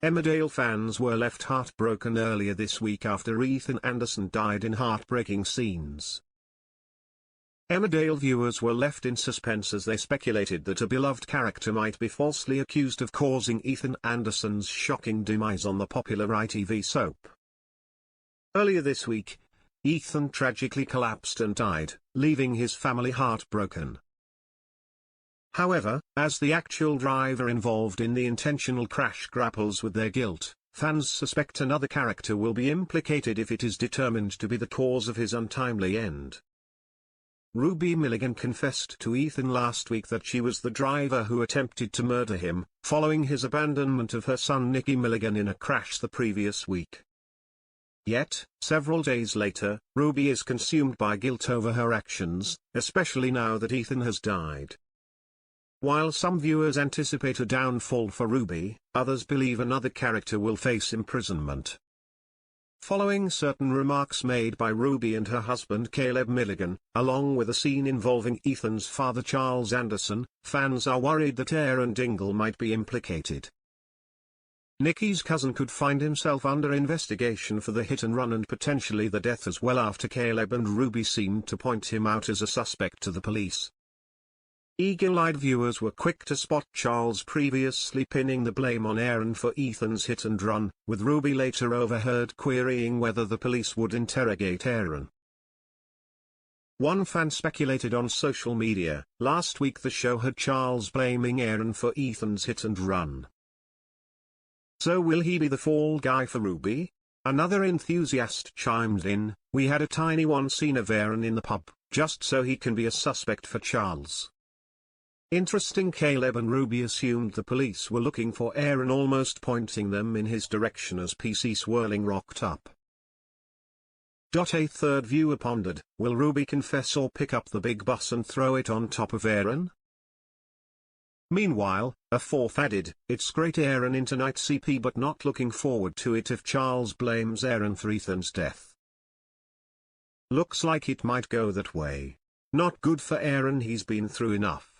Emmerdale fans were left heartbroken earlier this week after Ethan Anderson died in heartbreaking scenes. Emmerdale viewers were left in suspense as they speculated that a beloved character might be falsely accused of causing Ethan Anderson's shocking demise on the popular ITV soap. Earlier this week, Ethan tragically collapsed and died, leaving his family heartbroken. However, as the actual driver involved in the intentional crash grapples with their guilt, fans suspect another character will be implicated if it is determined to be the cause of his untimely end. Ruby Milligan confessed to Ethan last week that she was the driver who attempted to murder him, following his abandonment of her son Nicky Milligan in a crash the previous week. Yet, several days later, Ruby is consumed by guilt over her actions, especially now that Ethan has died. While some viewers anticipate a downfall for Ruby, others believe another character will face imprisonment. Following certain remarks made by Ruby and her husband Caleb Milligan, along with a scene involving Ethan's father Charles Anderson, fans are worried that Aaron Dingle might be implicated. Nicky's cousin could find himself under investigation for the hit and run and potentially the death as well after Caleb and Ruby seemed to point him out as a suspect to the police. Eagle-eyed viewers were quick to spot Charles previously pinning the blame on Aaron for Ethan's hit and run, with Ruby later overheard querying whether the police would interrogate Aaron. One fan speculated on social media, last week the show had Charles blaming Aaron for Ethan's hit and run. So will he be the fall guy for Ruby? Another enthusiast chimed in, "We had a tiny one scene of Aaron in the pub, just so he can be a suspect for Charles." Interesting. Caleb and Ruby assumed the police were looking for Aaron, almost pointing them in his direction as PC Swirling rocked up. A third viewer pondered, will Ruby confess or pick up the big bus and throw it on top of Aaron? Meanwhile, a fourth added, it's great Aaron in tonight's CP but not looking forward to it if Charles blames Aaron for Ethan's death. Looks like it might go that way. Not good for Aaron, he's been through enough.